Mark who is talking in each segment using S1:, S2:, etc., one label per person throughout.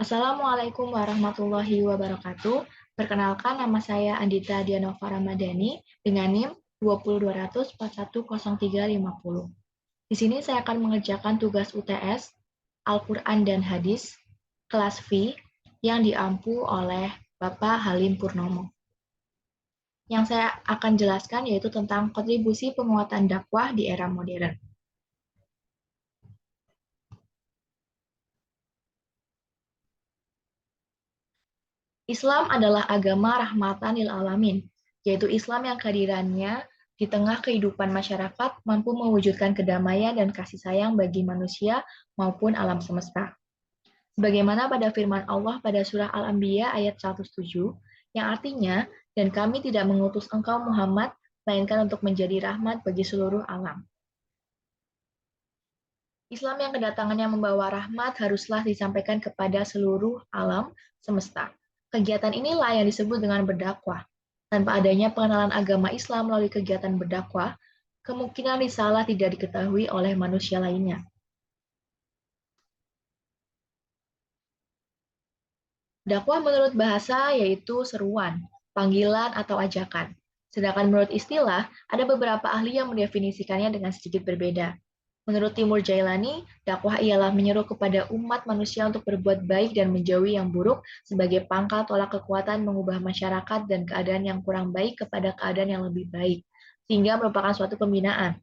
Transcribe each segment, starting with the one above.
S1: Assalamualaikum warahmatullahi wabarakatuh. Perkenalkan, nama saya Andita Dianova Ramadhani dengan NIM 20200410350. Di sini saya akan mengerjakan tugas UTS Al-Quran dan Hadis kelas V yang diampu oleh Bapak Halim Purnomo. Yang saya akan jelaskan yaitu tentang kontribusi penguatan dakwah di era modern. Islam adalah agama rahmatan lil alamin, yaitu Islam yang kehadirannya di tengah kehidupan masyarakat mampu mewujudkan kedamaian dan kasih sayang bagi manusia maupun alam semesta. Sebagaimana pada firman Allah pada surah Al-Anbiya ayat 107, yang artinya, dan kami tidak mengutus engkau Muhammad, melainkan untuk menjadi rahmat bagi seluruh alam. Islam yang kedatangannya membawa rahmat haruslah disampaikan kepada seluruh alam semesta. Kegiatan inilah yang disebut dengan berdakwah. Tanpa adanya pengenalan agama Islam melalui kegiatan berdakwah, kemungkinan risalah tidak diketahui oleh manusia lainnya. Dakwah menurut bahasa yaitu seruan, panggilan, atau ajakan. Sedangkan menurut istilah, ada beberapa ahli yang mendefinisikannya dengan sedikit berbeda. Menurut Timur Jailani, dakwah ialah menyeru kepada umat manusia untuk berbuat baik dan menjauhi yang buruk sebagai pangkal tolak kekuatan mengubah masyarakat dan keadaan yang kurang baik kepada keadaan yang lebih baik, sehingga merupakan suatu pembinaan.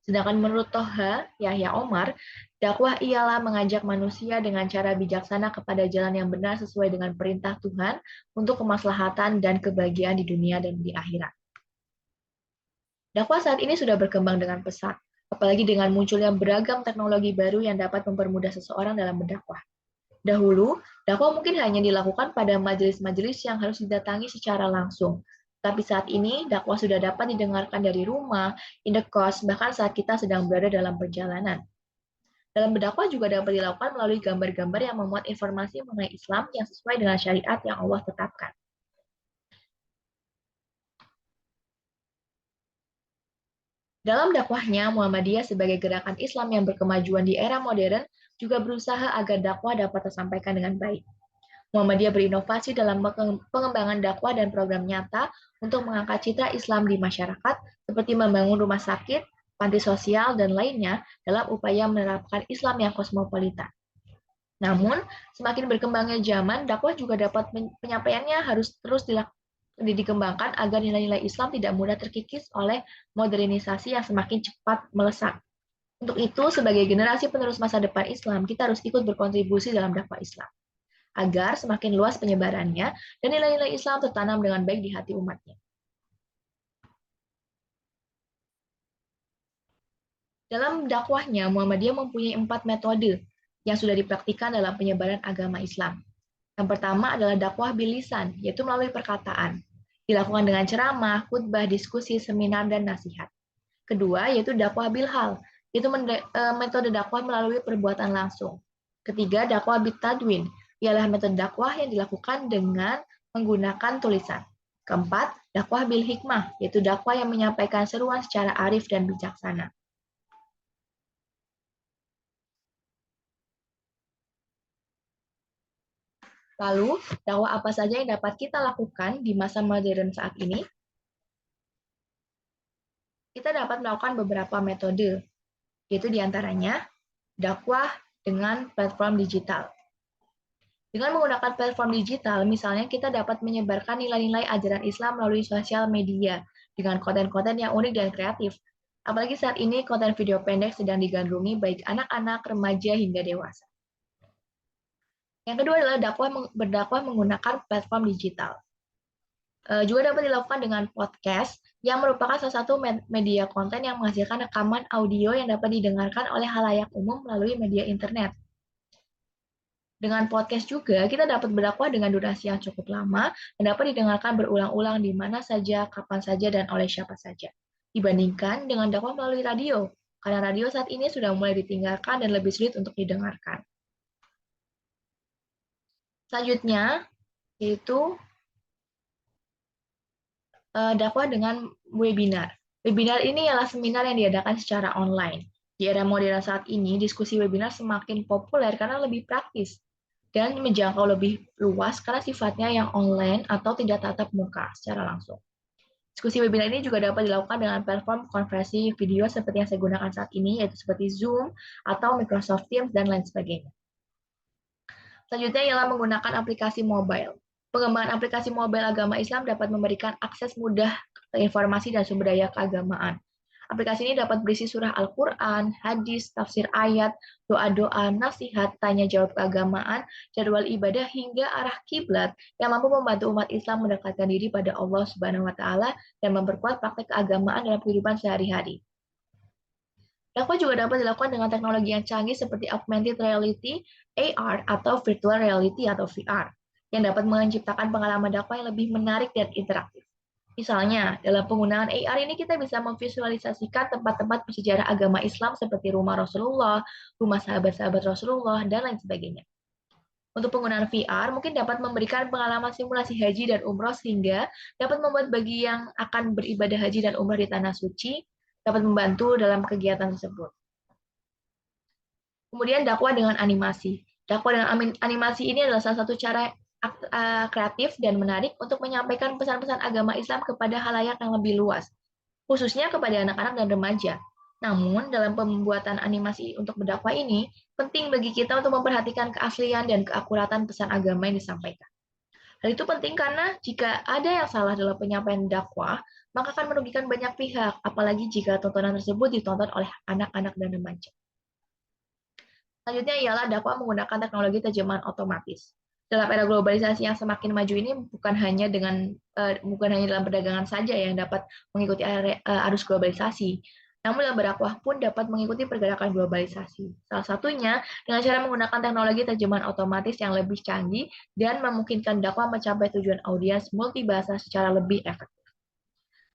S1: Sedangkan menurut Toha Yahya Omar, dakwah ialah mengajak manusia dengan cara bijaksana kepada jalan yang benar sesuai dengan perintah Tuhan untuk kemaslahatan dan kebahagiaan di dunia dan di akhirat. Dakwah saat ini sudah berkembang dengan pesat, apalagi dengan munculnya beragam teknologi baru yang dapat mempermudah seseorang dalam berdakwah. Dahulu, dakwah mungkin hanya dilakukan pada majelis-majelis yang harus didatangi secara langsung. Tapi saat ini, dakwah sudah dapat didengarkan dari rumah, indekos, bahkan saat kita sedang berada dalam perjalanan. Dalam berdakwah juga dapat dilakukan melalui gambar-gambar yang memuat informasi mengenai Islam yang sesuai dengan syariat yang Allah tetapkan. Dalam dakwahnya, Muhammadiyah sebagai gerakan Islam yang berkemajuan di era modern juga berusaha agar dakwah dapat tersampaikan dengan baik. Muhammadiyah berinovasi dalam pengembangan dakwah dan program nyata untuk mengangkat citra Islam di masyarakat, seperti membangun rumah sakit, panti sosial, dan lainnya dalam upaya menerapkan Islam yang kosmopolitan. Namun, semakin berkembangnya zaman, dakwah juga dapat penyampaiannya harus terus dikembangkan agar nilai-nilai Islam tidak mudah terkikis oleh modernisasi yang semakin cepat melesat. Untuk itu, sebagai generasi penerus masa depan Islam, kita harus ikut berkontribusi dalam dakwah Islam agar semakin luas penyebarannya dan nilai-nilai Islam tertanam dengan baik di hati umatnya. Dalam dakwahnya, Muhammadiyah mempunyai 4 metode yang sudah dipraktikkan dalam penyebaran agama Islam. Yang pertama adalah dakwah bilisan, yaitu melalui perkataan. Dilakukan dengan ceramah, khutbah, diskusi, seminar, dan nasihat. Kedua, yaitu dakwah bilhal, yaitu metode dakwah melalui perbuatan langsung. Ketiga, dakwah bitadwin, ialah metode dakwah yang dilakukan dengan menggunakan tulisan. Keempat, dakwah bil hikmah, yaitu dakwah yang menyampaikan seruan secara arif dan bijaksana. Lalu, dakwah apa saja yang dapat kita lakukan di masa modern saat ini? Kita dapat melakukan beberapa metode, yaitu diantaranya dakwah dengan platform digital. Dengan menggunakan platform digital, misalnya kita dapat menyebarkan nilai-nilai ajaran Islam melalui sosial media dengan konten-konten yang unik dan kreatif. Apalagi saat ini konten video pendek sedang digandrungi baik anak-anak, remaja, hingga dewasa. Yang kedua adalah berdakwah menggunakan platform digital. Juga dapat dilakukan dengan podcast yang merupakan salah satu media konten yang menghasilkan rekaman audio yang dapat didengarkan oleh halayak umum melalui media internet. Dengan podcast juga, kita dapat berdakwah dengan durasi yang cukup lama dan dapat didengarkan berulang-ulang di mana saja, kapan saja, dan oleh siapa saja. Dibandingkan dengan dakwah melalui radio, karena radio saat ini sudah mulai ditinggalkan dan lebih sulit untuk didengarkan. Selanjutnya, yaitu dakwah dengan webinar. Webinar ini adalah seminar yang diadakan secara online. Di era modern saat ini, diskusi webinar semakin populer karena lebih praktis. dan menjangkau lebih luas karena sifatnya yang online atau tidak tatap muka secara langsung. Diskusi webinar ini juga dapat dilakukan dengan platform konferensi video seperti yang saya gunakan saat ini, yaitu seperti Zoom atau Microsoft Teams dan lain sebagainya. Selanjutnya ialah menggunakan aplikasi mobile. Pengembangan aplikasi mobile agama Islam dapat memberikan akses mudah ke informasi dan sumber daya keagamaan. Aplikasi ini dapat berisi surah Al-Quran, hadis, tafsir ayat, doa-doa, nasihat, tanya-jawab keagamaan, jadwal ibadah, hingga arah kiblat yang mampu membantu umat Islam mendekatkan diri pada Allah Subhanahu wa Ta'ala dan memperkuat praktek keagamaan dalam kehidupan sehari-hari. Dakwah juga dapat dilakukan dengan teknologi yang canggih seperti augmented reality, AR, atau virtual reality atau VR, yang dapat menciptakan pengalaman dakwah yang lebih menarik dan interaktif. Misalnya, dalam penggunaan AR ini kita bisa memvisualisasikan tempat-tempat bersejarah agama Islam seperti rumah Rasulullah, rumah sahabat-sahabat Rasulullah, dan lain sebagainya. Untuk penggunaan VR, mungkin dapat memberikan pengalaman simulasi haji dan umroh sehingga dapat membuat bagi yang akan beribadah haji dan umroh di Tanah Suci, dapat membantu dalam kegiatan tersebut. Kemudian dakwah dengan animasi. Dakwah dengan animasi ini adalah salah satu cara kreatif dan menarik untuk menyampaikan pesan-pesan agama Islam kepada halayak yang lebih luas, khususnya kepada anak-anak dan remaja. Namun, dalam pembuatan animasi untuk berdakwah ini, penting bagi kita untuk memperhatikan keaslian dan keakuratan pesan agama yang disampaikan. Hal itu penting karena jika ada yang salah dalam penyampaian dakwah, maka akan merugikan banyak pihak, apalagi jika tontonan tersebut ditonton oleh anak-anak dan remaja. Selanjutnya ialah dakwah menggunakan teknologi terjemahan otomatis. Dalam era globalisasi yang semakin maju ini bukan hanya dalam perdagangan saja yang dapat mengikuti arus globalisasi, namun dalam berdakwah pun dapat mengikuti pergerakan globalisasi. Salah satunya dengan cara menggunakan teknologi terjemahan otomatis yang lebih canggih dan memungkinkan dakwah mencapai tujuan audiens multibahasa secara lebih efektif.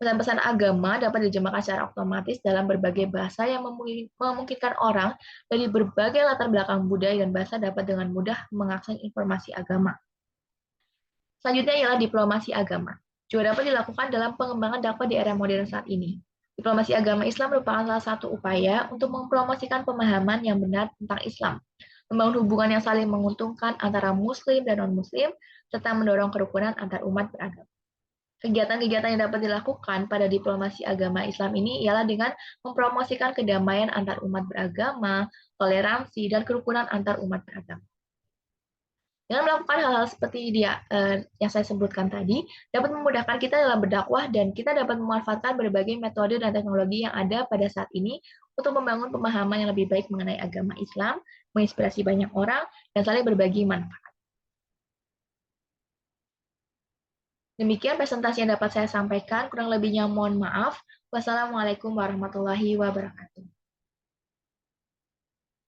S1: Pesan-pesan agama dapat diterjemahkan secara otomatis dalam berbagai bahasa yang memungkinkan orang dari berbagai latar belakang budaya dan bahasa dapat dengan mudah mengakses informasi agama. Selanjutnya ialah diplomasi agama. Juga dapat dilakukan dalam pengembangan dakwah di era modern saat ini. Diplomasi agama Islam merupakan salah satu upaya untuk mempromosikan pemahaman yang benar tentang Islam, membangun hubungan yang saling menguntungkan antara Muslim dan non-Muslim, serta mendorong kerukunan antar umat beragama. Kegiatan-kegiatan yang dapat dilakukan pada diplomasi agama Islam ini ialah dengan mempromosikan kedamaian antar umat beragama, toleransi, dan kerukunan antar umat beragama. Dengan melakukan hal-hal seperti yang saya sebutkan tadi, dapat memudahkan kita dalam berdakwah dan kita dapat memanfaatkan berbagai metode dan teknologi yang ada pada saat ini untuk membangun pemahaman yang lebih baik mengenai agama Islam, menginspirasi banyak orang, dan saling berbagi manfaat. Demikian presentasi yang dapat saya sampaikan, kurang lebihnya mohon maaf. Wassalamualaikum warahmatullahi wabarakatuh.